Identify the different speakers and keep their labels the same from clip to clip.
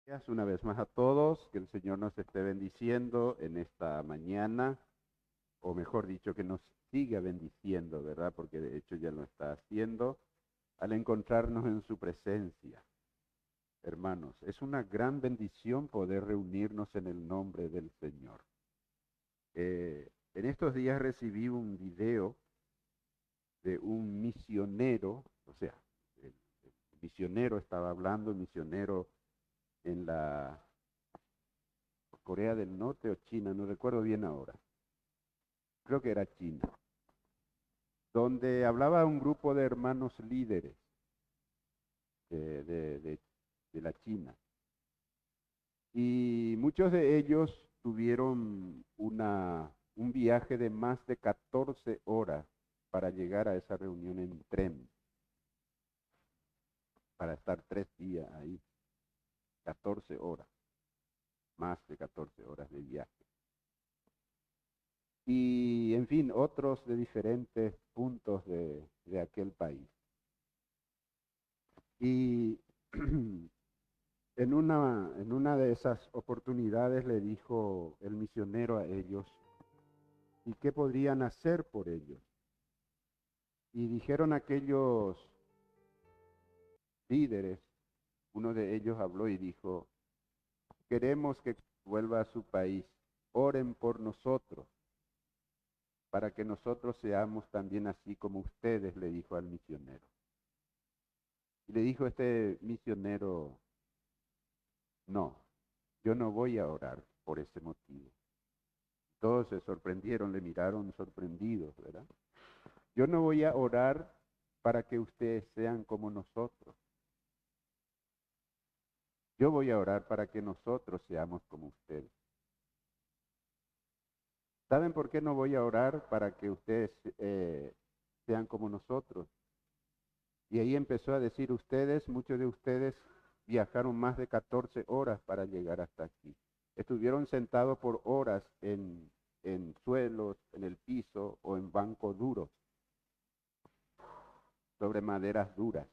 Speaker 1: Gracias una vez más a todos, que el Señor nos esté bendiciendo en esta mañana, o mejor dicho, que nos siga bendiciendo, ¿verdad? Porque de hecho ya lo está haciendo al encontrarnos en su presencia. Hermanos, es una gran bendición poder reunirnos en el nombre del Señor. En estos días recibí un video de un misionero, o sea, el misionero estaba hablando, el misionero en la Corea del Norte o China, no recuerdo bien ahora, creo que era China, donde hablaba un grupo de hermanos líderes de la China. Y muchos de ellos tuvieron un viaje de más de 14 horas para llegar a esa reunión en tren, para estar 3 días ahí, 14 horas, más de 14 horas de viaje. Y en fin, otros de diferentes puntos de aquel país. Y en una de esas oportunidades le dijo el misionero a ellos, ¿y qué podrían hacer por ellos? Y dijeron aquellos líderes, uno de ellos habló y dijo, queremos que vuelva a su país, oren por nosotros, para que nosotros seamos también así como ustedes, le dijo al misionero. Y le dijo este misionero, no, yo no voy a orar por ese motivo. Todos se sorprendieron, le miraron sorprendidos, ¿verdad? Yo no voy a orar para que ustedes sean como nosotros. Yo voy a orar para que nosotros seamos como ustedes. ¿Saben por qué no voy a orar para que ustedes sean como nosotros? Y ahí empezó a decir, muchos de ustedes viajaron más de 14 horas para llegar hasta aquí. Estuvieron sentados por horas en suelos, en el piso o en bancos duros, sobre maderas duras.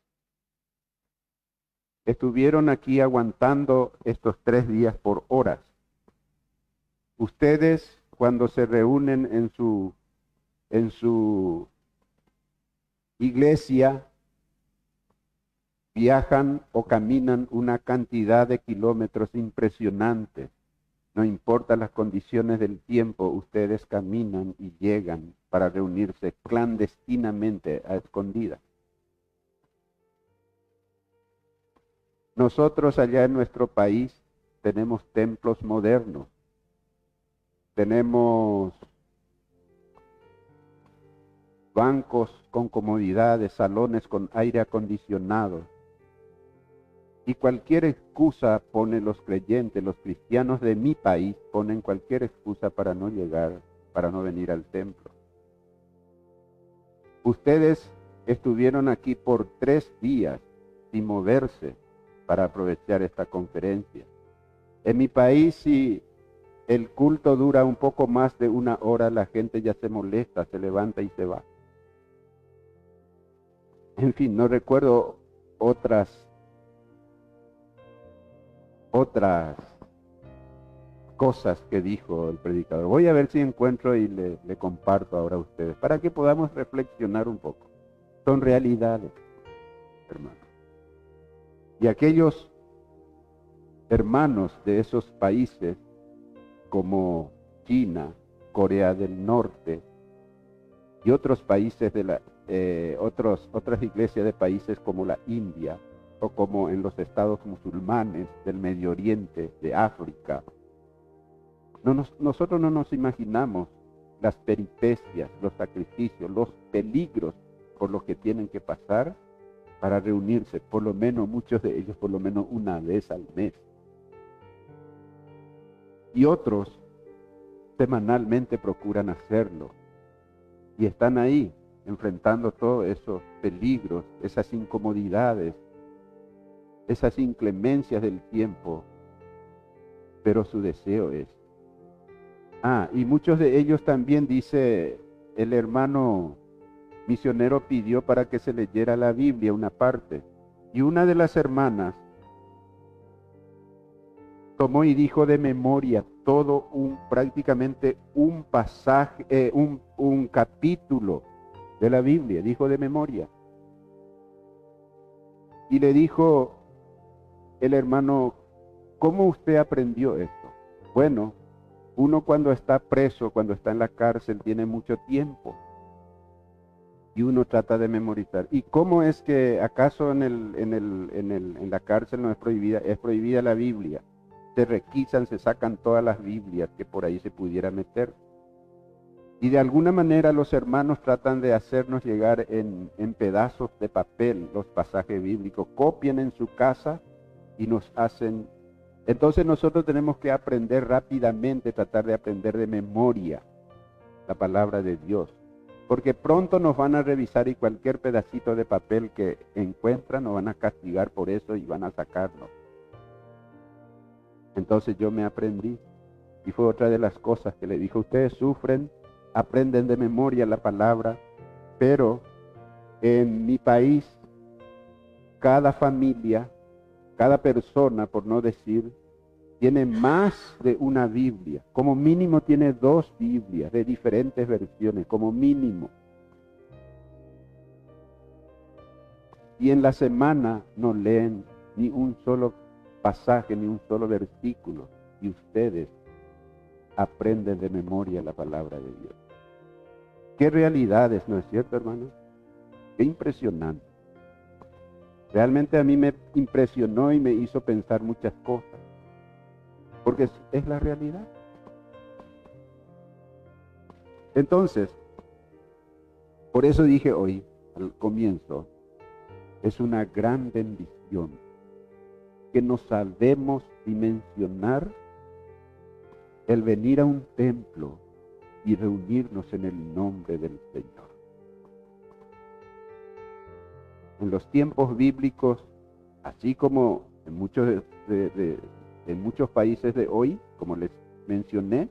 Speaker 1: Estuvieron aquí aguantando estos 3 días por horas. Ustedes, cuando se reúnen en su iglesia, viajan o caminan una cantidad de kilómetros impresionantes. No importa las condiciones del tiempo, ustedes caminan y llegan para reunirse clandestinamente a escondidas. Nosotros allá en nuestro país tenemos templos modernos, tenemos bancos con comodidades, salones con aire acondicionado. Y cualquier excusa ponen los creyentes, los cristianos de mi país ponen cualquier excusa para no llegar, para no venir al templo. Ustedes estuvieron aquí por 3 días sin moverse para aprovechar esta conferencia. En mi país, si el culto dura un poco más de 1 hora, la gente ya se molesta, se levanta y se va. En fin, no recuerdo otras cosas que dijo el predicador. Voy a ver si encuentro y le comparto ahora a ustedes, para que podamos reflexionar un poco. Son realidades, hermanos. Y aquellos hermanos de esos países como China, Corea del Norte y otros países otras iglesias de países como la India o como en los estados musulmanes del Medio Oriente, de África. Nosotros no nos imaginamos las peripecias, los sacrificios, los peligros por los que tienen que pasar para reunirse, por lo menos muchos de ellos, por lo menos una vez al mes. Y otros semanalmente procuran hacerlo. Y están ahí, enfrentando todos esos peligros, esas incomodidades, esas inclemencias del tiempo. Pero su deseo es. Y muchos de ellos también, dice el hermano misionero, pidió para que se leyera la Biblia, una parte. Y una de las hermanas tomó y dijo de memoria todo prácticamente un pasaje, un capítulo de la Biblia, dijo de memoria. Y le dijo el hermano, ¿cómo usted aprendió esto? Bueno, uno cuando está preso, cuando está en la cárcel, tiene mucho tiempo. Y uno trata de memorizar. ¿Y cómo es que acaso en la cárcel no es prohibida? Es prohibida la Biblia. Se requisan, se sacan todas las Biblias que por ahí se pudiera meter. Y de alguna manera los hermanos tratan de hacernos llegar en pedazos de papel los pasajes bíblicos. Copian en su casa y nos hacen. Entonces nosotros tenemos que aprender rápidamente, tratar de aprender de memoria la palabra de Dios. Porque pronto nos van a revisar y cualquier pedacito de papel que encuentran nos van a castigar por eso y van a sacarlo. Entonces yo me aprendí. Y fue otra de las cosas que le dijo, ustedes sufren, aprenden de memoria la palabra, pero en mi país, cada familia, cada persona, por no decir, tiene más de una Biblia. Como mínimo tiene 2 Biblias de diferentes versiones, como mínimo. Y en la semana no leen ni un solo pasaje, ni un solo versículo. Y ustedes aprenden de memoria la palabra de Dios. Qué realidades, ¿no es cierto, hermanos? Qué impresionante. Realmente a mí me impresionó y me hizo pensar muchas cosas. Porque es la realidad. Entonces, por eso dije hoy, al comienzo, es una gran bendición que nos sabemos dimensionar el venir a un templo y reunirnos en el nombre del Señor. En los tiempos bíblicos, así como en muchos países de hoy, como les mencioné,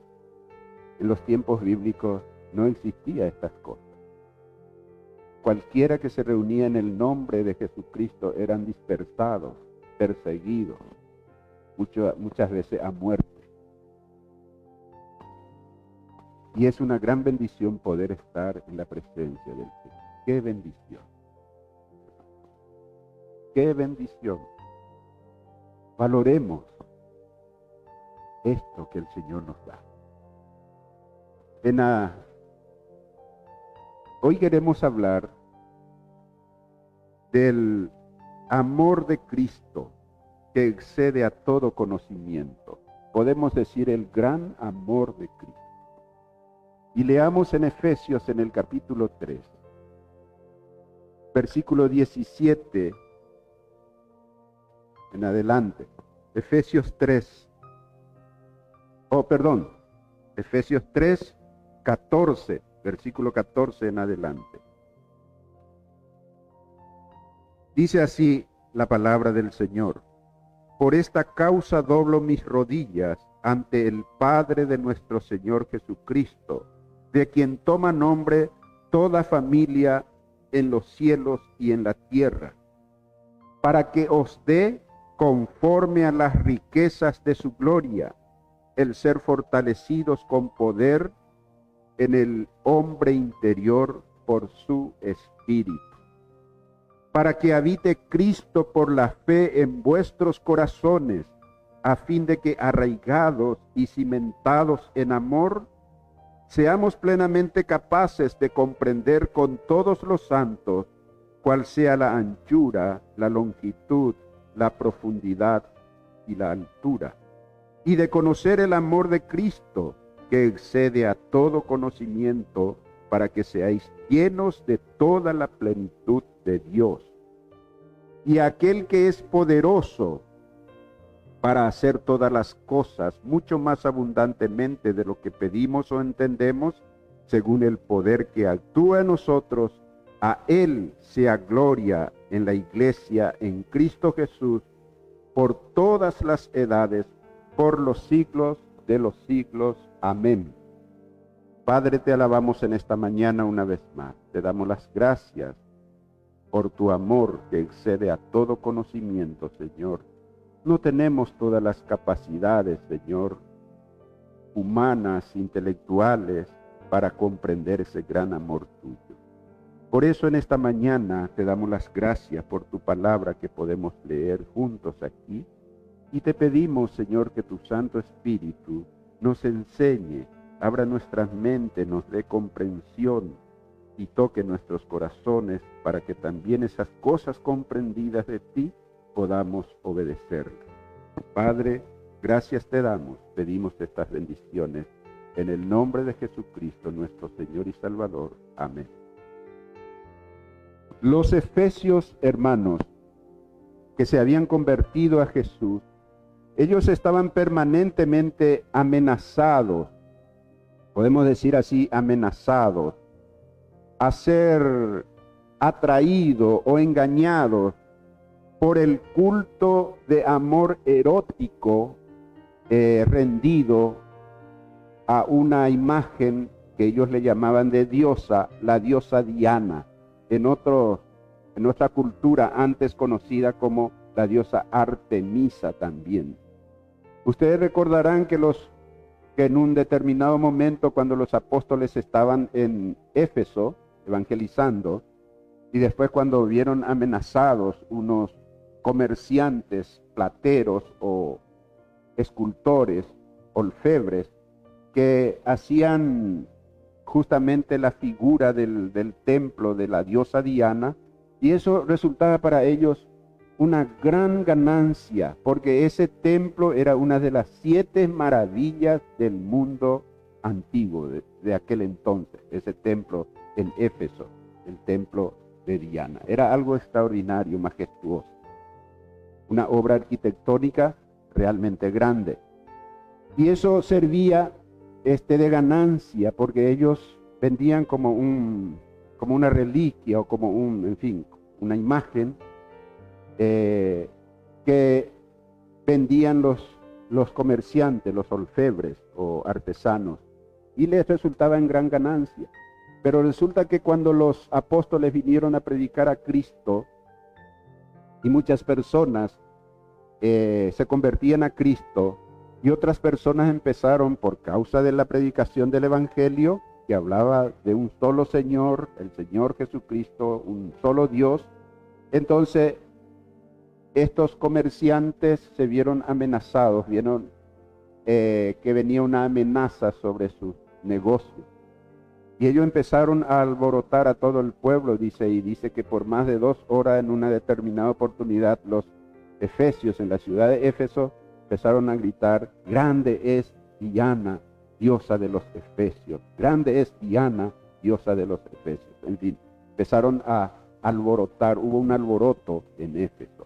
Speaker 1: en los tiempos bíblicos no existía estas cosas. Cualquiera que se reunía en el nombre de Jesucristo eran dispersados, perseguidos, muchas veces a muerte. Y es una gran bendición poder estar en la presencia del Señor. ¡Qué bendición! ¡Qué bendición! Valoremos esto que el Señor nos da. Hoy queremos hablar del amor de Cristo que excede a todo conocimiento. Podemos decir el gran amor de Cristo. Y leamos en Efesios en el capítulo 3, versículo 17 en adelante. Efesios 3, Efesios 3, 14, versículo 14 en adelante. Dice así la palabra del Señor: por esta causa doblo mis rodillas ante el Padre de nuestro Señor Jesucristo, de quien toma nombre toda familia en los cielos y en la tierra, para que os dé, conforme a las riquezas de su gloria, el ser fortalecidos con poder en el hombre interior por su Espíritu, para que habite Cristo por la fe en vuestros corazones, a fin de que, arraigados y cimentados en amor, seamos plenamente capaces de comprender con todos los santos cuál sea la anchura, la longitud, la profundidad y la altura, y de conocer el amor de Cristo, que excede a todo conocimiento, para que seáis llenos de toda la plenitud de Dios. Y aquel que es poderoso para hacer todas las cosas mucho más abundantemente de lo que pedimos o entendemos, según el poder que actúa en nosotros, a Él sea gloria en la Iglesia, en Cristo Jesús, por todas las edades, por los siglos de los siglos. Amén. Padre, te alabamos en esta mañana una vez más. Te damos las gracias por tu amor que excede a todo conocimiento, Señor. no tenemos todas las capacidades, Señor, humanas, intelectuales, para comprender ese gran amor tuyo. Por eso en esta mañana te damos las gracias por tu palabra que podemos leer juntos aquí. Y te pedimos, Señor, que tu Santo Espíritu nos enseñe, abra nuestras mentes, nos dé comprensión y toque nuestros corazones para que también esas cosas comprendidas de ti podamos obedecerlas. Padre, gracias te damos, pedimos estas bendiciones en el nombre de Jesucristo, nuestro Señor y Salvador. Amén. Los efesios, hermanos, que se habían convertido a Jesús, ellos estaban permanentemente amenazados, podemos decir así, amenazados, a ser atraídos o engañados por el culto de amor erótico rendido a una imagen que ellos le llamaban de diosa, la diosa Diana, en nuestra cultura antes conocida como la diosa Artemisa también. Ustedes recordarán que en un determinado momento, cuando los apóstoles estaban en Éfeso evangelizando, y después cuando vieron amenazados unos comerciantes, plateros o escultores, orfebres, que hacían justamente la figura del templo de la diosa Diana, y eso resultaba para ellos una gran ganancia, porque ese templo era una de las 7 maravillas del mundo antiguo, de aquel entonces, ese templo en Éfeso, el templo de Diana. Era algo extraordinario, majestuoso, una obra arquitectónica realmente grande. Y eso servía de ganancia, porque ellos vendían como una reliquia o como una imagen que vendían los comerciantes, los orfebres o artesanos, y les resultaba en gran ganancia. Pero resulta que cuando los apóstoles vinieron a predicar a Cristo y muchas personas se convertían a Cristo, y otras personas empezaron, por causa de la predicación del Evangelio, que hablaba de un solo Señor, el Señor Jesucristo, un solo Dios, entonces estos comerciantes se vieron amenazados, vieron que venía una amenaza sobre sus negocios. Y ellos empezaron a alborotar a todo el pueblo, dice que por más de 2 horas en una determinada oportunidad, los efesios en la ciudad de Éfeso empezaron a gritar: grande es Diana, diosa de los efesios, grande es Diana, diosa de los efesios. En fin, empezaron a alborotar, hubo un alboroto en Éfeso.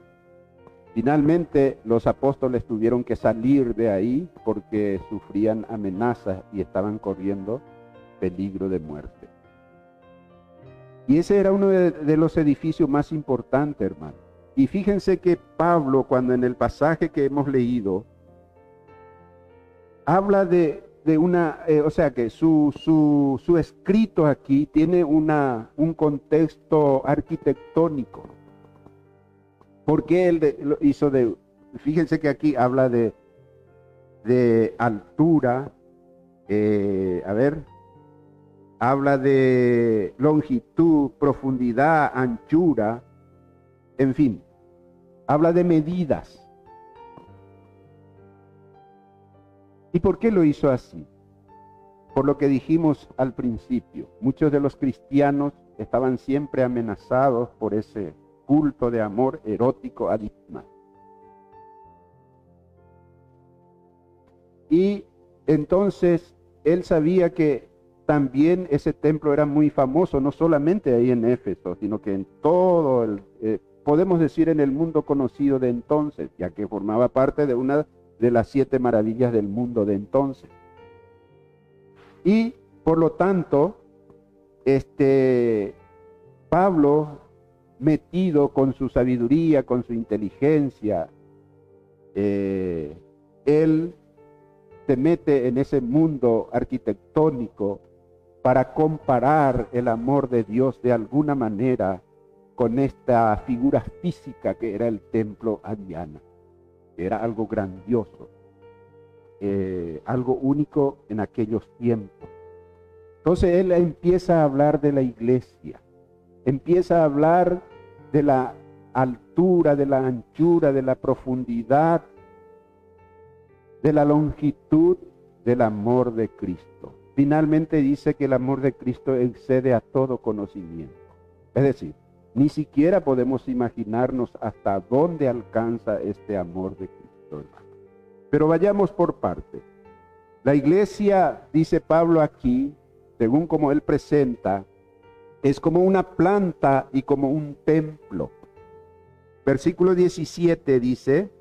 Speaker 1: Finalmente los apóstoles tuvieron que salir de ahí porque sufrían amenazas y estaban corriendo peligro de muerte. Y ese era uno de los edificios más importantes, hermano. Y fíjense que Pablo, cuando en el pasaje que hemos leído, habla de una, o sea que su escrito aquí tiene un contexto arquitectónico. Porque él lo hizo fíjense que aquí habla de altura, habla de longitud, profundidad, anchura, en fin, habla de medidas. ¿Y por qué lo hizo así? Por lo que dijimos al principio, muchos de los cristianos estaban siempre amenazados por ese culto de amor erótico a Diana. Y entonces él sabía que también ese templo era muy famoso, no solamente ahí en Éfeso, sino que en todo podemos decir en el mundo conocido de entonces, ya que formaba parte de una de las 7 maravillas del mundo de entonces. Y por lo tanto, Pablo, metido con su sabiduría, con su inteligencia, él se mete en ese mundo arquitectónico para comparar el amor de Dios de alguna manera con esta figura física que era el templo a Diana. Era algo grandioso, algo único en aquellos tiempos. Entonces él empieza a hablar de la iglesia, empieza a hablar de la altura, de la anchura, de la profundidad, de la longitud del amor de Cristo. Finalmente dice que el amor de Cristo excede a todo conocimiento. Es decir, ni siquiera podemos imaginarnos hasta dónde alcanza este amor de Cristo, hermano. Pero vayamos por parte. La iglesia, dice Pablo aquí, según como él presenta, es como una planta y como un templo. Versículo 17 dice,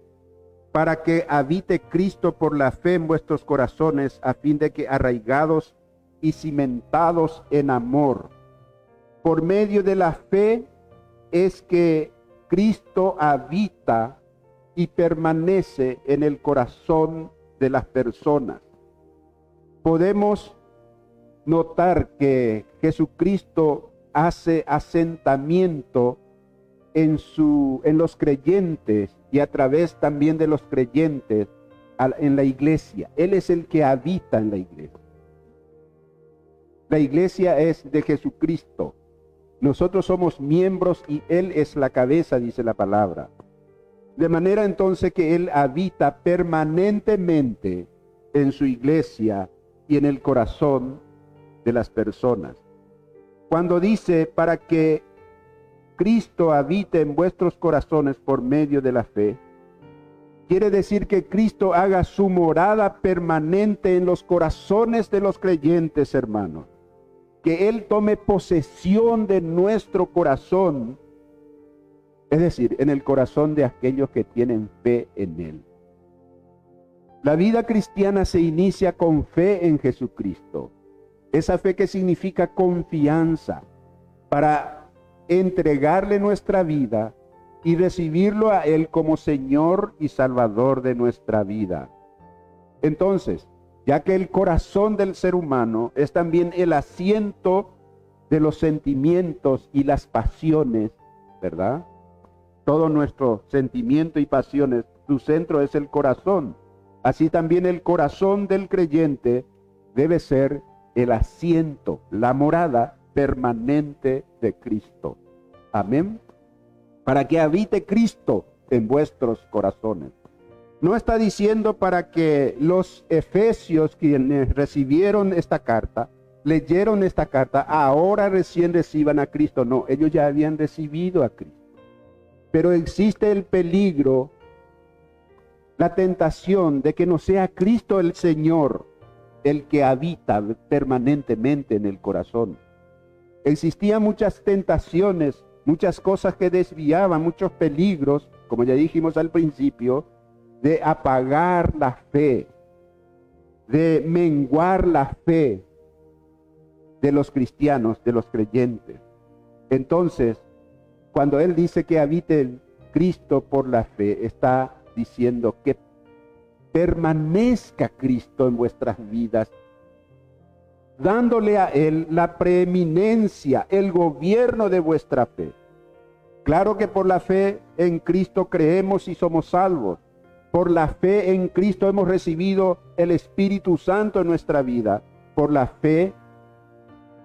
Speaker 1: para que habite Cristo por la fe en vuestros corazones, a fin de que arraigados y cimentados en amor, por medio de la fe es que Cristo habita y permanece en el corazón de las personas. Podemos notar que Jesucristo hace asentamiento en los creyentes y a través también de los creyentes en la iglesia. Él es el que habita en la iglesia. La iglesia es de Jesucristo. Nosotros somos miembros y Él es la cabeza, dice la palabra. De manera entonces que Él habita permanentemente en su iglesia y en el corazón de las personas. Cuando dice para que Cristo habite en vuestros corazones por medio de la fe, quiere decir que Cristo haga su morada permanente en los corazones de los creyentes, hermanos. Que Él tome posesión de nuestro corazón, es decir, en el corazón de aquellos que tienen fe en Él. La vida cristiana se inicia con fe en Jesucristo. Esa fe que significa confianza para entregarle nuestra vida y recibirlo a Él como Señor y Salvador de nuestra vida. Entonces, ya que el corazón del ser humano es también el asiento de los sentimientos y las pasiones, ¿verdad? Todo nuestro sentimiento y pasiones, su centro es el corazón. Así también el corazón del creyente debe ser el asiento, la morada permanente de Cristo. Amén. Para que habite Cristo en vuestros corazones. No está diciendo para que los efesios, quienes recibieron esta carta, leyeron esta carta, ahora recién reciban a Cristo. No, ellos ya habían recibido a Cristo. Pero existe el peligro, la tentación de que no sea Cristo el Señor el que habita permanentemente en el corazón. Existían muchas tentaciones, muchas cosas que desviaban, muchos peligros, como ya dijimos al principio, de apagar la fe, de menguar la fe de los cristianos, de los creyentes. Entonces, cuando Él dice que habite Cristo por la fe, está diciendo que permanezca Cristo en vuestras vidas, dándole a Él la preeminencia, el gobierno de vuestra fe. Claro que por la fe en Cristo creemos y somos salvos. Por la fe en Cristo hemos recibido el Espíritu Santo en nuestra vida. Por la fe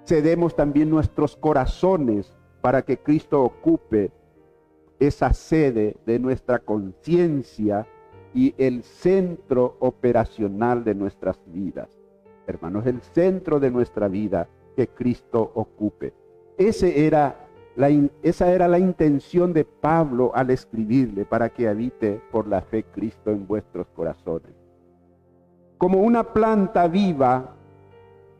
Speaker 1: cedemos también nuestros corazones para que Cristo ocupe esa sede de nuestra conciencia y el centro operacional de nuestras vidas. Hermanos, el centro de nuestra vida que Cristo ocupe. Esa era la intención de Pablo al escribirle, para que habite por la fe Cristo en vuestros corazones. Como una planta viva,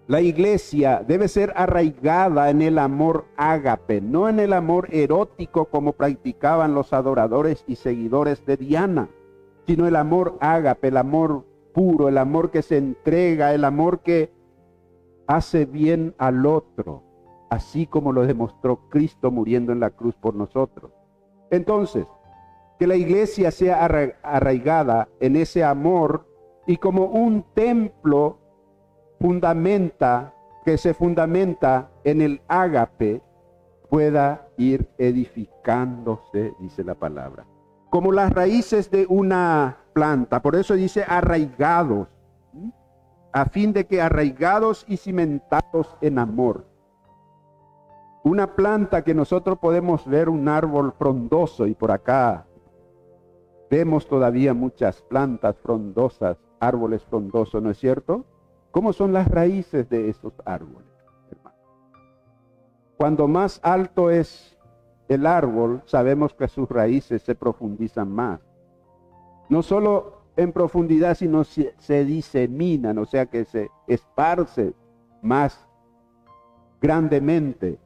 Speaker 1: la iglesia debe ser arraigada en el amor ágape, no en el amor erótico como practicaban los adoradores y seguidores de Diana, sino el amor ágape, el amor puro, el amor que se entrega, el amor que hace bien al otro, así como lo demostró Cristo muriendo en la cruz por nosotros. Entonces, que la iglesia sea arraigada en ese amor y como un templo que se fundamenta en el ágape, pueda ir edificándose, dice la palabra. como las raíces de una planta. Por eso dice arraigados, ¿sí? A fin de que arraigados y cimentados en amor. Una planta que nosotros podemos ver un árbol frondoso, y por acá vemos todavía muchas plantas frondosas, árboles frondosos, ¿no es cierto? ¿Cómo son las raíces de esos árboles, hermano? Cuando más alto es el árbol, sabemos que sus raíces se profundizan más. No solo en profundidad, sino se diseminan, o sea que se esparce más grandemente.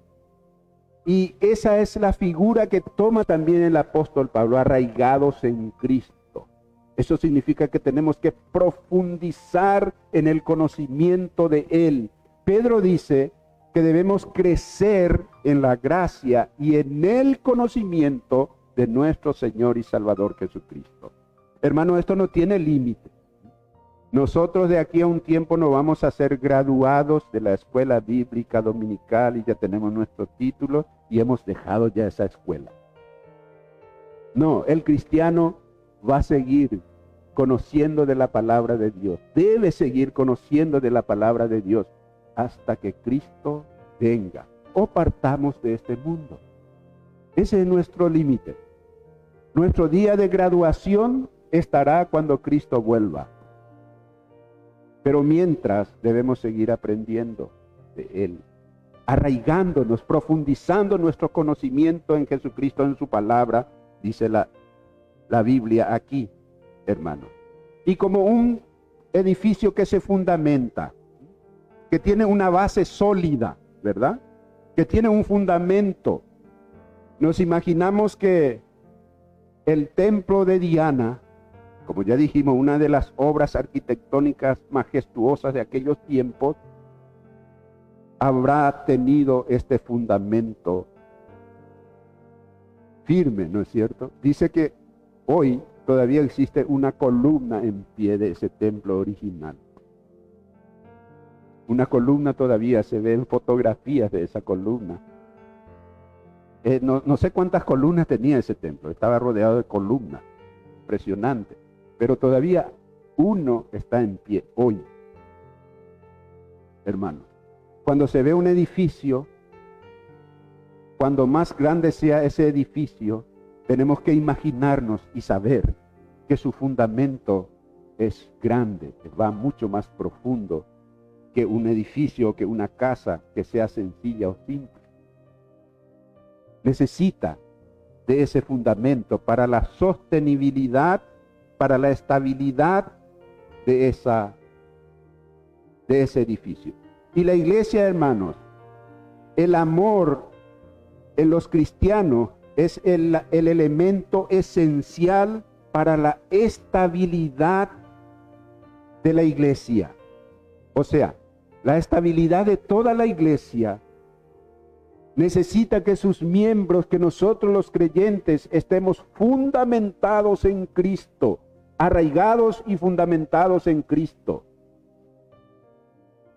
Speaker 1: Y esa es la figura que toma también el apóstol Pablo, arraigados en Cristo. Eso significa que tenemos que profundizar en el conocimiento de Él. Pedro dice que debemos crecer en la gracia y en el conocimiento de nuestro Señor y Salvador Jesucristo. Hermano, esto no tiene límite. Nosotros de aquí a un tiempo nos vamos a ser graduados de la escuela bíblica dominical y ya tenemos nuestro título y hemos dejado ya esa escuela. No, el cristiano va a seguir conociendo de la palabra de Dios. Debe seguir conociendo de la palabra de Dios hasta que Cristo venga o partamos de este mundo. Ese es nuestro límite. Nuestro día de graduación estará cuando Cristo vuelva. Pero mientras debemos seguir aprendiendo de Él, arraigándonos, profundizando nuestro conocimiento en Jesucristo, en su palabra, dice la Biblia aquí, hermano. Y como un edificio que se fundamenta, que tiene una base sólida, ¿verdad? Que tiene un fundamento. Nos imaginamos que el templo de Diana, como ya dijimos, una de las obras arquitectónicas majestuosas de aquellos tiempos, habrá tenido este fundamento firme, ¿no es cierto? Dice que hoy todavía existe una columna en pie de ese templo original. Una columna todavía, se ven fotografías de esa columna. No sé cuántas columnas tenía ese templo, estaba rodeado de columnas, impresionante. Pero todavía uno está en pie hoy, hermanos. Cuando se ve un edificio, cuando más grande sea ese edificio, tenemos que imaginarnos y saber que su fundamento es grande, que va mucho más profundo que un edificio, que una casa que sea sencilla o simple. Necesita de ese fundamento para la sostenibilidad, para la estabilidad de ese edificio. Y la iglesia, hermanos, el amor en los cristianos es el elemento esencial para la estabilidad de la iglesia. O sea, la estabilidad de toda la iglesia necesita que sus miembros, que nosotros los creyentes, estemos fundamentados en Cristo, arraigados y fundamentados en Cristo.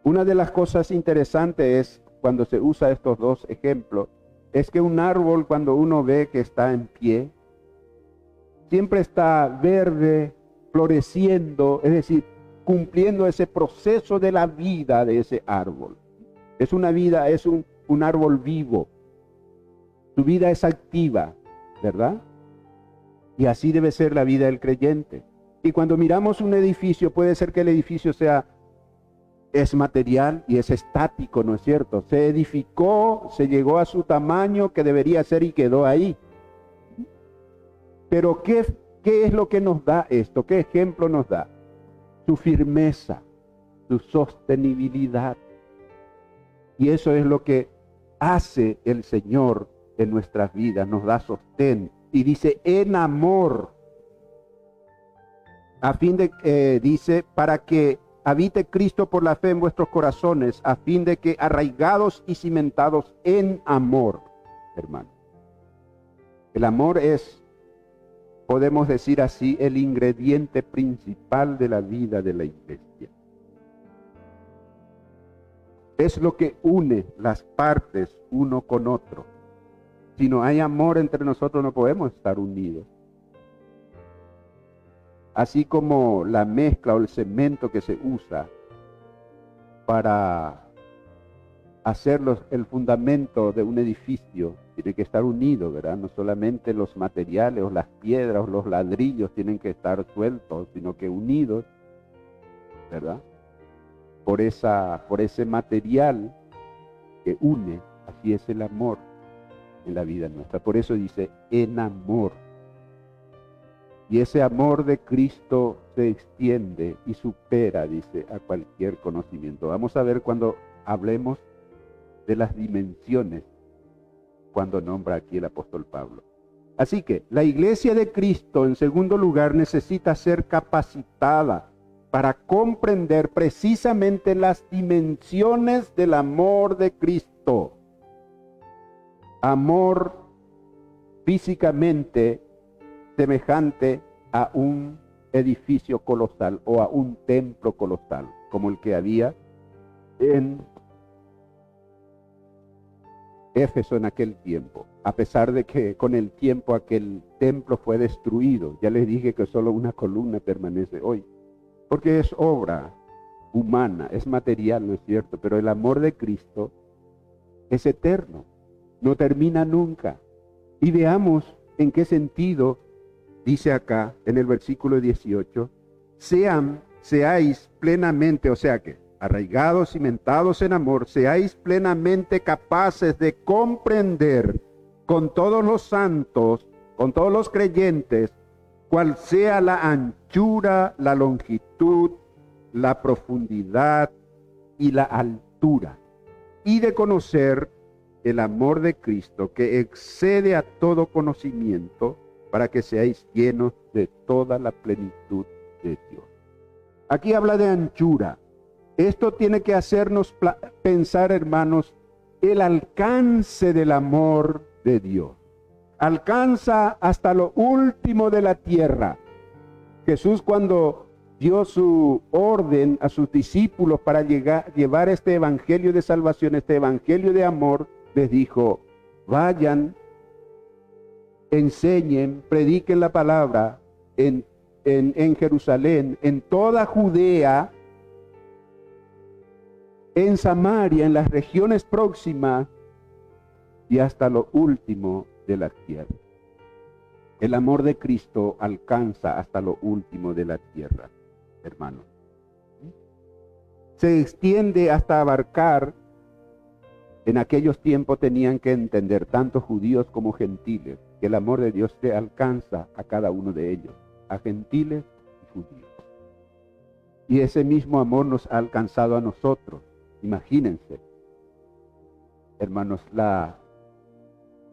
Speaker 1: Una de las cosas interesantes es, cuando se usa estos dos ejemplos, es que un árbol, cuando uno ve que está en pie, siempre está verde, floreciendo, es decir, cumpliendo ese proceso de la vida de ese árbol. Es una vida, es un árbol vivo. Su vida es activa, ¿verdad? Y así debe ser la vida del creyente. Y cuando miramos un edificio, puede ser que el edificio es material y es estático, ¿no es cierto? Se edificó, se llegó a su tamaño que debería ser y quedó ahí. Pero ¿qué es lo que nos da esto? ¿Qué ejemplo nos da? Su firmeza, su sostenibilidad. Y eso es lo que hace el Señor en nuestras vidas, nos da sostén. Y dice, en amor, a fin de, dice, para que habite Cristo por la fe en vuestros corazones, a fin de que arraigados y cimentados en amor, hermano. El amor es, podemos decir así, el ingrediente principal de la vida de la iglesia. Es lo que une las partes uno con otro. Si no hay amor entre nosotros, no podemos estar unidos. así como la mezcla o el cemento que se usa para hacer el fundamento de un edificio, tiene que estar unido, ¿verdad? No solamente los materiales o las piedras o los ladrillos tienen que estar sueltos, sino que unidos, ¿verdad? Por ese material que une. Así es el amor en la vida nuestra. Por eso dice, en amor. Y ese amor de Cristo se extiende y supera, dice, a cualquier conocimiento. Vamos a ver cuando hablemos de las dimensiones, cuando nombra aquí el apóstol Pablo. Así que la iglesia de Cristo, en segundo lugar, necesita ser capacitada para comprender precisamente las dimensiones del amor de Cristo. Amor físicamente semejante a un edificio colosal o a un templo colosal, como el que había en Éfeso en aquel tiempo, a pesar de que con el tiempo aquel templo fue destruido. Ya les dije que solo una columna permanece hoy, porque es obra humana, es material, ¿no es cierto? Pero el amor de Cristo es eterno, no termina nunca. Y veamos en qué sentido dice acá en el versículo 18, seáis plenamente, o sea que arraigados, cimentados en amor, seáis plenamente capaces de comprender con todos los santos, con todos los creyentes, cuál sea la anchura, la longitud, la profundidad y la altura, y de conocer el amor de Cristo que excede a todo conocimiento, para que seáis llenos de toda la plenitud de Dios. Aquí habla de anchura. Esto tiene que hacernos pensar, hermanos, el alcance del amor de Dios. Alcanza hasta lo último de la tierra. Jesús, cuando dio su orden a sus discípulos para llevar este evangelio de salvación, este evangelio de amor, les dijo, vayan, enseñen, prediquen la palabra en Jerusalén, en toda Judea, en Samaria, en las regiones próximas y hasta lo último de la tierra. El amor de Cristo alcanza hasta lo último de la tierra, hermanos. Se extiende hasta abarcar, en aquellos tiempos tenían que entender, tanto judíos como gentiles, que el amor de Dios se alcanza a cada uno de ellos, a gentiles y judíos. Y ese mismo amor nos ha alcanzado a nosotros. Imagínense, hermanos, la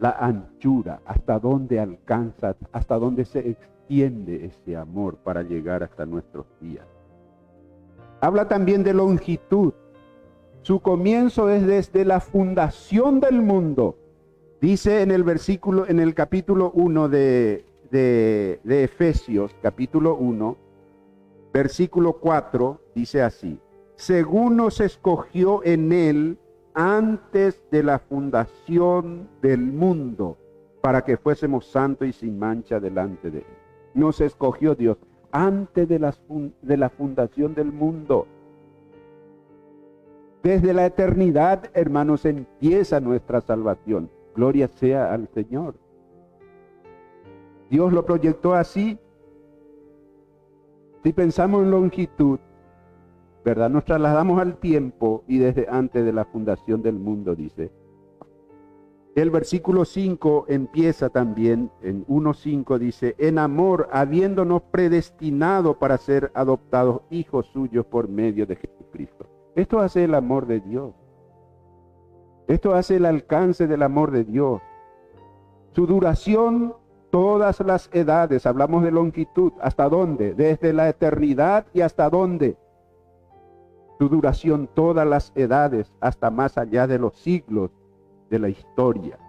Speaker 1: anchura, hasta dónde alcanza, hasta dónde se extiende ese amor para llegar hasta nuestros días. Habla también de longitud. Su comienzo es desde la fundación del mundo. Dice en el capítulo 1 de Efesios, capítulo 1, versículo 4, dice así: según nos escogió en él antes de la fundación del mundo, para que fuésemos santos y sin mancha delante de él. Nos escogió Dios antes de la fundación del mundo. Desde la eternidad, hermanos, empieza nuestra salvación. Gloria sea al Señor. Dios lo proyectó así. Si pensamos en longitud, ¿verdad? Nos trasladamos al tiempo y desde antes de la fundación del mundo, dice. El versículo 5 empieza también, en 1:5 dice, en amor, habiéndonos predestinado para ser adoptados hijos suyos por medio de Jesucristo. Esto hace el amor de Dios. Esto hace el alcance del amor de Dios. Su duración, todas las edades. Hablamos de longitud. ¿Hasta dónde? Desde la eternidad y hasta dónde. Su duración, todas las edades, hasta más allá de los siglos de la historia.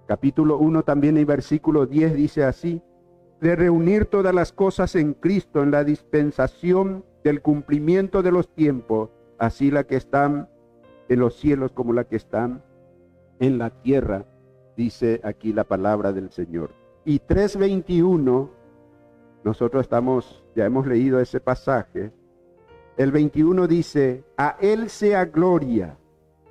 Speaker 1: Capítulo 1 también en versículo 10 dice así: de reunir todas las cosas en Cristo en la dispensación del cumplimiento de los tiempos, así la que están en los cielos como la que están en la tierra, dice aquí la palabra del Señor. Y 3:21 nosotros ya hemos leído ese pasaje. El 21 dice, a Él sea gloria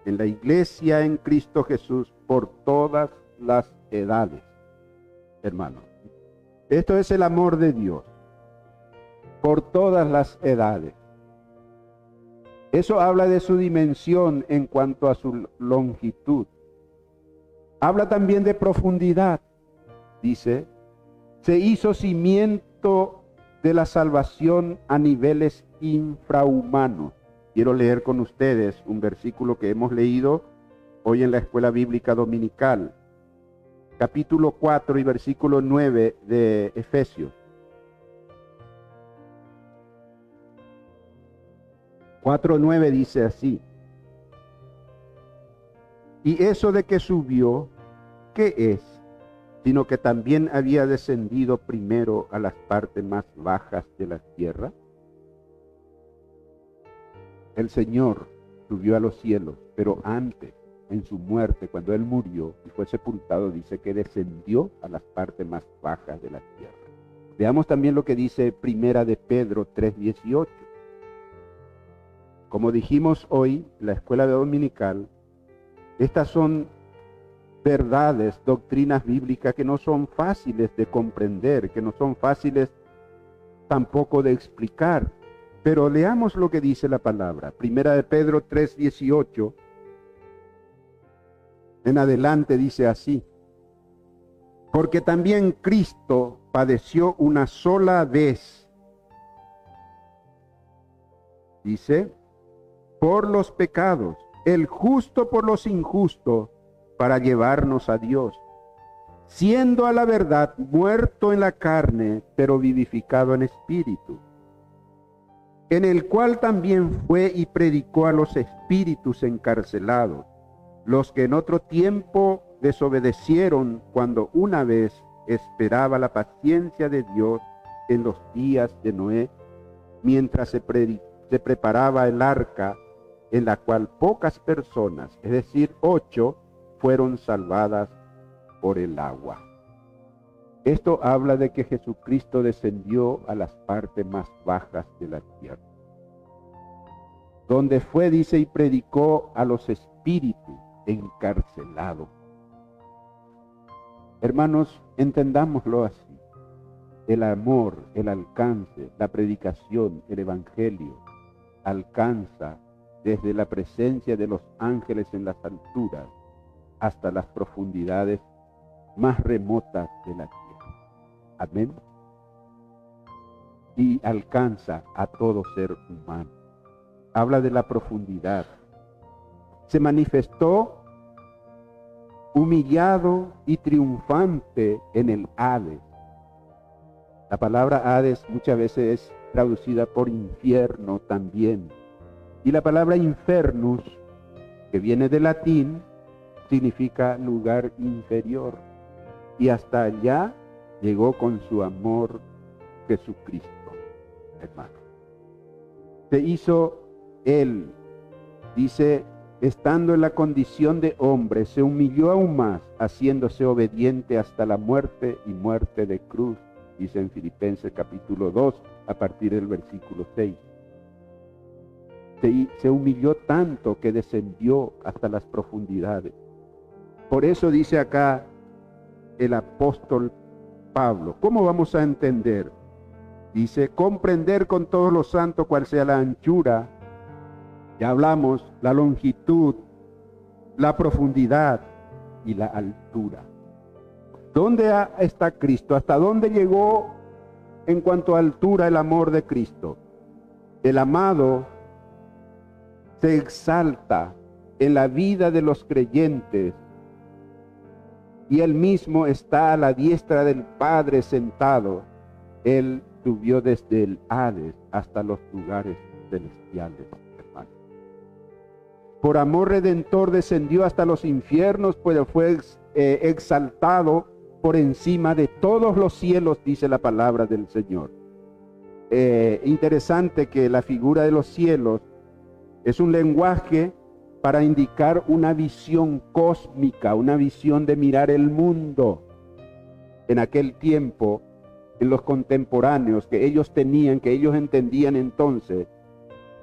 Speaker 1: en la iglesia en Cristo Jesús por todas las edades. Hermano, esto es el amor de Dios, por todas las edades. Eso habla de su dimensión en cuanto a su longitud. Habla también de profundidad. Dice, se hizo cimiento de la salvación a niveles infrahumanos. Quiero leer con ustedes un versículo que hemos leído hoy en la escuela bíblica dominical. Capítulo 4 y versículo 9 de Efesios. 4:9 dice así: y eso de que subió, ¿qué es? Sino que también había descendido primero a las partes más bajas de la tierra. El Señor subió a los cielos, pero antes, en su muerte, cuando Él murió y fue sepultado, dice que descendió a las partes más bajas de la tierra. Veamos también lo que dice Primera de Pedro 3:18. Como dijimos hoy en la escuela dominical, estas son verdades, doctrinas bíblicas que no son fáciles de comprender, que no son fáciles tampoco de explicar. Pero leamos lo que dice la palabra. Primera de Pedro 3:18. En adelante dice así: porque también Cristo padeció una sola vez, dice, por los pecados, el justo por los injustos, para llevarnos a Dios, siendo a la verdad muerto en la carne, pero vivificado en espíritu, en el cual también fue y predicó a los espíritus encarcelados, los que en otro tiempo desobedecieron cuando una vez esperaba la paciencia de Dios en los días de Noé, mientras se preparaba el arca, en la cual pocas personas, es decir, 8, fueron salvadas por el agua. Esto habla de que Jesucristo descendió a las partes más bajas de la tierra, donde fue, dice, y predicó a los espíritus encarcelados. Hermanos, entendámoslo así. El amor, el alcance, la predicación, el evangelio, alcanza desde la presencia de los ángeles en las alturas hasta las profundidades más remotas de la tierra. Amén. Y alcanza a todo ser humano. Habla de la profundidad. Se manifestó humillado y triunfante en el Hades. La palabra Hades muchas veces es traducida por infierno también. Y la palabra infernus, que viene del latín, significa lugar inferior. Y hasta allá llegó con su amor Jesucristo, hermano. Se hizo Él, dice, estando en la condición de hombre, se humilló aún más, haciéndose obediente hasta la muerte y muerte de cruz, dice en Filipenses capítulo 2, a partir del versículo 6. Se humilló tanto que descendió hasta las profundidades. Por eso dice acá el apóstol Pablo, ¿cómo vamos a entender? Dice, comprender con todos los santos cuál sea la anchura, ya hablamos, la longitud, la profundidad y la altura. ¿Dónde está Cristo? ¿Hasta dónde llegó en cuanto a altura el amor de Cristo? El amado se exalta en la vida de los creyentes y Él mismo está a la diestra del Padre sentado. Él subió desde el Hades hasta los lugares celestiales, hermano. Por amor redentor descendió hasta los infiernos, pues fue exaltado por encima de todos los cielos, dice la palabra del Señor. Interesante que la figura de los cielos es un lenguaje para indicar una visión cósmica, una visión de mirar el mundo. En aquel tiempo, en los contemporáneos que ellos tenían, que ellos entendían entonces,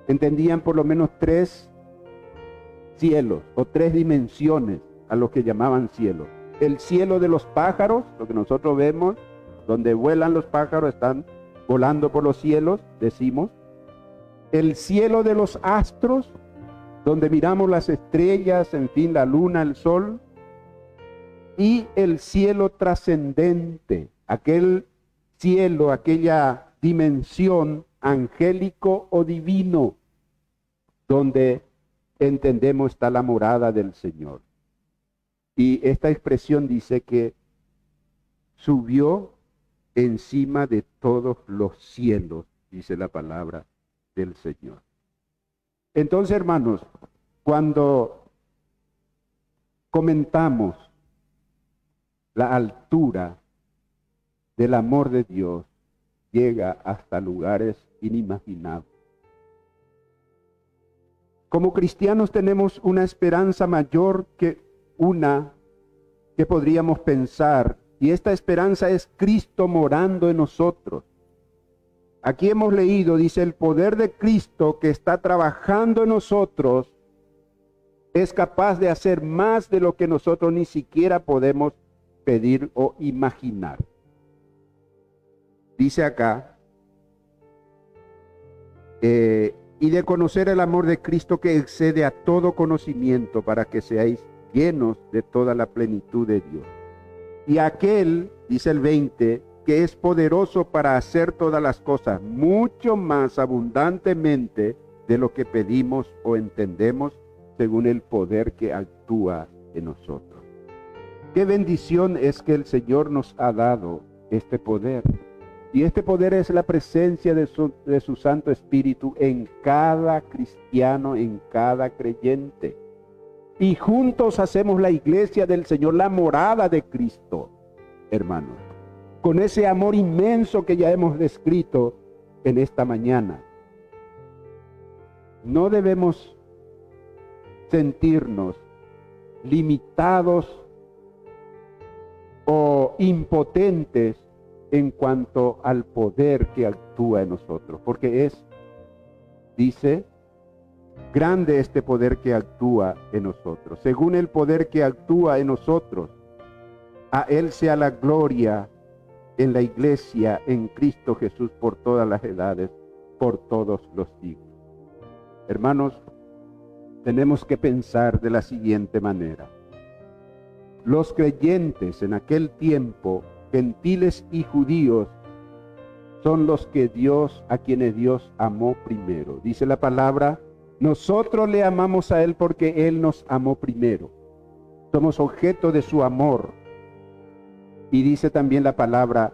Speaker 1: entendían por lo menos 3 cielos o 3 dimensiones a lo que llamaban cielo. El cielo de los pájaros, lo que nosotros vemos, donde vuelan los pájaros, están volando por los cielos, decimos. El cielo de los astros, donde miramos las estrellas, en fin, la luna, el sol. Y el cielo trascendente, aquel cielo, aquella dimensión angélico o divino, donde entendemos está la morada del Señor. Y esta expresión dice que subió encima de todos los cielos, dice la palabra del Señor. Entonces, hermanos, cuando comentamos la altura del amor de Dios, llega hasta lugares inimaginables. Como cristianos tenemos una esperanza mayor que una que podríamos pensar, y esta esperanza es Cristo morando en nosotros. Aquí hemos leído, dice, el poder de Cristo que está trabajando en nosotros es capaz de hacer más de lo que nosotros ni siquiera podemos pedir o imaginar. Dice acá, y de conocer el amor de Cristo que excede a todo conocimiento, para que seáis llenos de toda la plenitud de Dios. Y aquel, dice el 20, que es poderoso para hacer todas las cosas mucho más abundantemente de lo que pedimos o entendemos, según el poder que actúa en nosotros. Qué bendición es que el Señor nos ha dado este poder. Y este poder es la presencia de su Santo Espíritu en cada cristiano, en cada creyente. Y juntos hacemos la iglesia del Señor, la morada de Cristo, hermanos. Con ese amor inmenso que ya hemos descrito en esta mañana. No debemos sentirnos limitados o impotentes en cuanto al poder que actúa en nosotros, porque dice, grande este poder que actúa en nosotros. Según el poder que actúa en nosotros, a Él sea la gloria en la iglesia, en Cristo Jesús, por todas las edades, por todos los siglos. Hermanos, tenemos que pensar de la siguiente manera. Los creyentes en aquel tiempo, gentiles y judíos, son los que a quienes Dios amó primero. Dice la palabra, nosotros le amamos a Él porque Él nos amó primero. Somos objeto de su amor. Y dice también la palabra,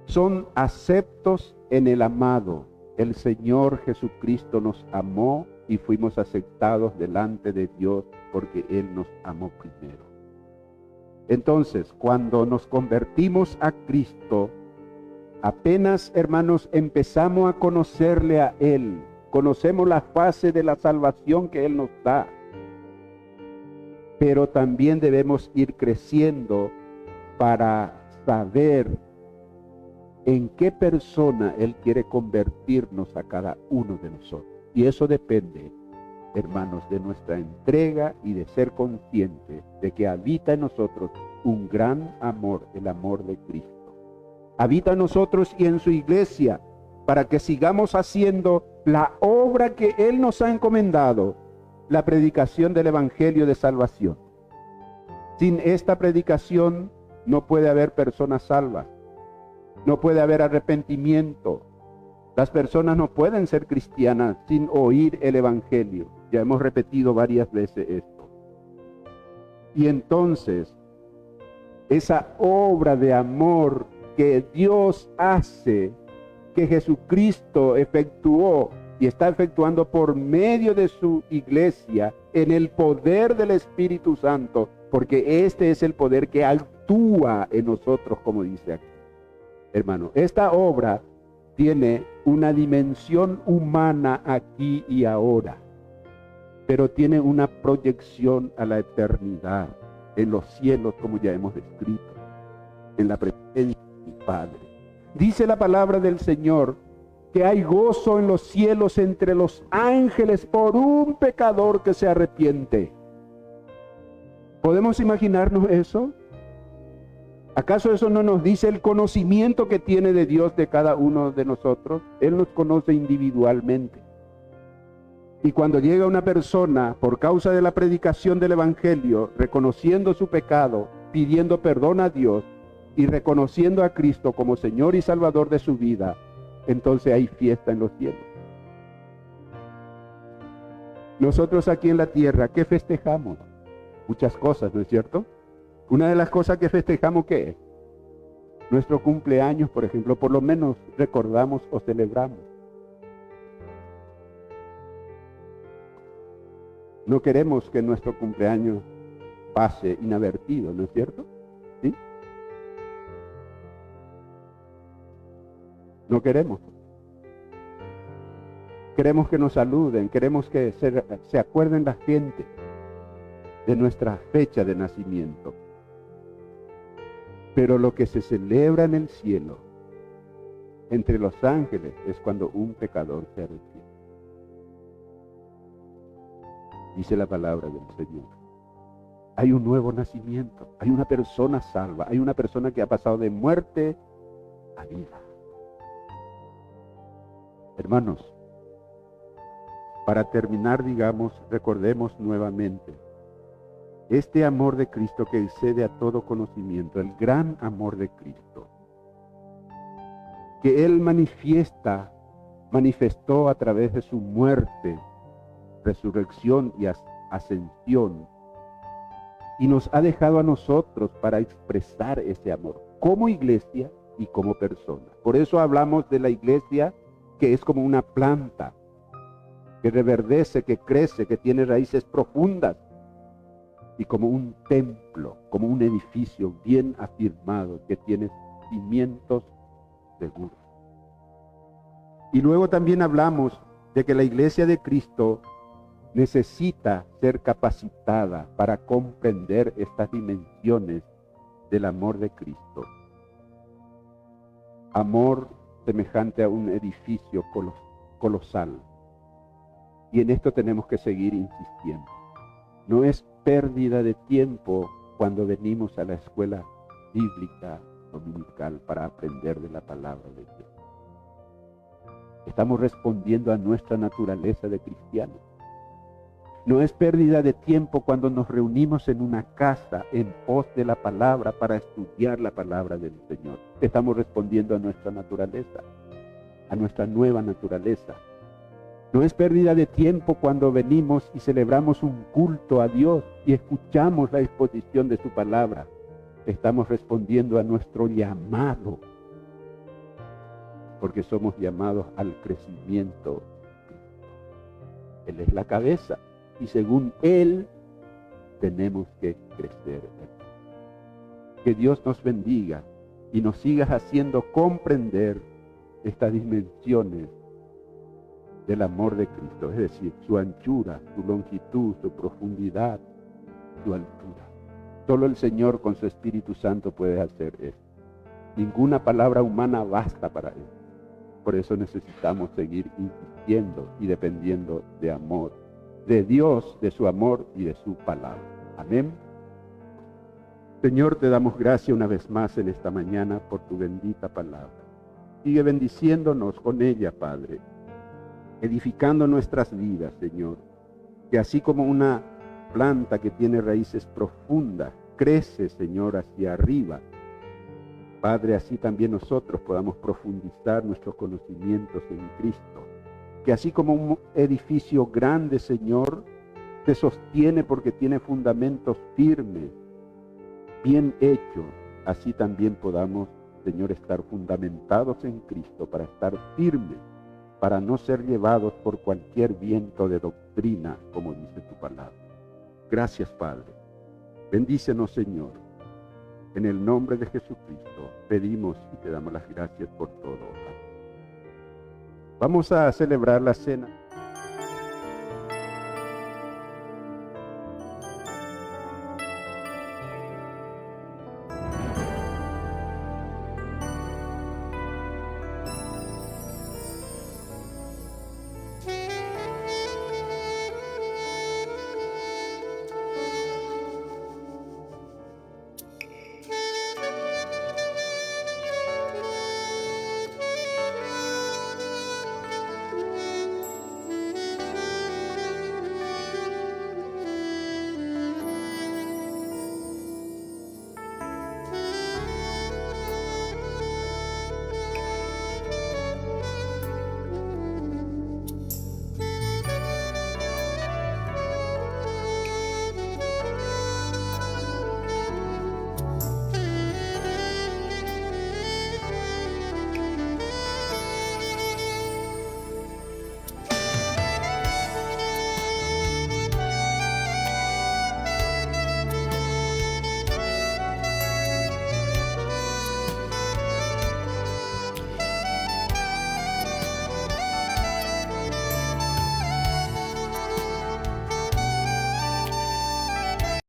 Speaker 1: son aceptos en el amado. El Señor Jesucristo nos amó y fuimos aceptados delante de Dios porque Él nos amó primero. Entonces, cuando nos convertimos a Cristo, apenas, hermanos, empezamos a conocerle a Él, conocemos la fase de la salvación que Él nos da, pero también debemos ir creciendo para saber en qué persona Él quiere convertirnos a cada uno de nosotros. Y eso depende, hermanos, de nuestra entrega y de ser consciente de que habita en nosotros un gran amor, el amor de Cristo. Habita en nosotros y en su iglesia, para que sigamos haciendo la obra que Él nos ha encomendado, la predicación del Evangelio de salvación. Sin esta predicación no puede haber personas salvas, no puede haber arrepentimiento. Las personas no pueden ser cristianas sin oír el Evangelio. Ya hemos repetido varias veces esto. Y entonces, esa obra de amor que Dios hace, que Jesucristo efectuó y está efectuando por medio de su iglesia, en el poder del Espíritu Santo, porque este es el poder que actúa en nosotros, como dice aquí. Hermano, esta obra tiene una dimensión humana aquí y ahora, pero tiene una proyección a la eternidad, en los cielos, como ya hemos descrito, en la presencia mi Padre. Dice la palabra del Señor que hay gozo en los cielos entre los ángeles por un pecador que se arrepiente. ¿Podemos imaginarnos eso? ¿Acaso eso no nos dice el conocimiento que tiene de Dios de cada uno de nosotros? Él nos conoce individualmente. Y cuando llega una persona, por causa de la predicación del Evangelio, reconociendo su pecado, pidiendo perdón a Dios y reconociendo a Cristo como Señor y Salvador de su vida, entonces hay fiesta en los cielos. Nosotros aquí en la tierra, ¿qué festejamos? Muchas cosas, ¿no es cierto? Una de las cosas que festejamos, ¿qué es? Nuestro cumpleaños, por ejemplo, por lo menos recordamos o celebramos. No queremos que nuestro cumpleaños pase inadvertido, ¿no es cierto? ¿Sí? No queremos. Queremos que nos saluden, queremos que se acuerden la gente de nuestra fecha de nacimiento. Pero lo que se celebra en el cielo, entre los ángeles, es cuando un pecador se arrepiente. Dice la palabra del Señor. Hay un nuevo nacimiento, hay una persona salva, hay una persona que ha pasado de muerte a vida. Hermanos, para terminar, digamos, recordemos nuevamente este amor de Cristo que excede a todo conocimiento, el gran amor de Cristo, que Él manifestó a través de su muerte, resurrección y ascensión, y nos ha dejado a nosotros para expresar ese amor como iglesia y como persona. Por eso hablamos de la iglesia que es como una planta que reverdece, que crece, que tiene raíces profundas, y como un templo, como un edificio bien afirmado que tiene cimientos seguros. Y luego también hablamos de que la iglesia de Cristo necesita ser capacitada para comprender estas dimensiones del amor de Cristo. Amor semejante a un edificio colosal. Y en esto tenemos que seguir insistiendo. No es pérdida de tiempo cuando venimos a la escuela bíblica dominical para aprender de la palabra de Dios. Estamos respondiendo a nuestra naturaleza de cristianos. No es pérdida de tiempo cuando nos reunimos en una casa en pos de la palabra para estudiar la palabra del Señor. Estamos respondiendo a nuestra naturaleza, a nuestra nueva naturaleza. No es pérdida de tiempo cuando venimos y celebramos un culto a Dios y escuchamos la exposición de su palabra. Estamos respondiendo a nuestro llamado, porque somos llamados al crecimiento. Él es la cabeza y según Él tenemos que crecer. Que Dios nos bendiga y nos siga haciendo comprender estas dimensiones del amor de Cristo, es decir, su anchura, su longitud, su profundidad, su altura. Solo el Señor con su Espíritu Santo puede hacer esto. Ninguna palabra humana basta para eso. Por eso necesitamos seguir insistiendo y dependiendo de amor, de Dios, de su amor y de su palabra. Amén. Señor, te damos gracias una vez más en esta mañana por tu bendita palabra. Sigue bendiciéndonos con ella, Padre, edificando nuestras vidas, Señor, que así como una planta que tiene raíces profundas, crece, Señor, hacia arriba. Padre, así también nosotros podamos profundizar nuestros conocimientos en Cristo. Que así como un edificio grande, Señor, se sostiene porque tiene fundamentos firmes, bien hechos, así también podamos, Señor, estar fundamentados en Cristo para estar firmes, para no ser llevados por cualquier viento de doctrina, como dice tu palabra. Gracias, Padre. Bendícenos, Señor. En el nombre de Jesucristo pedimos y te damos las gracias por todo. Vamos a celebrar la cena.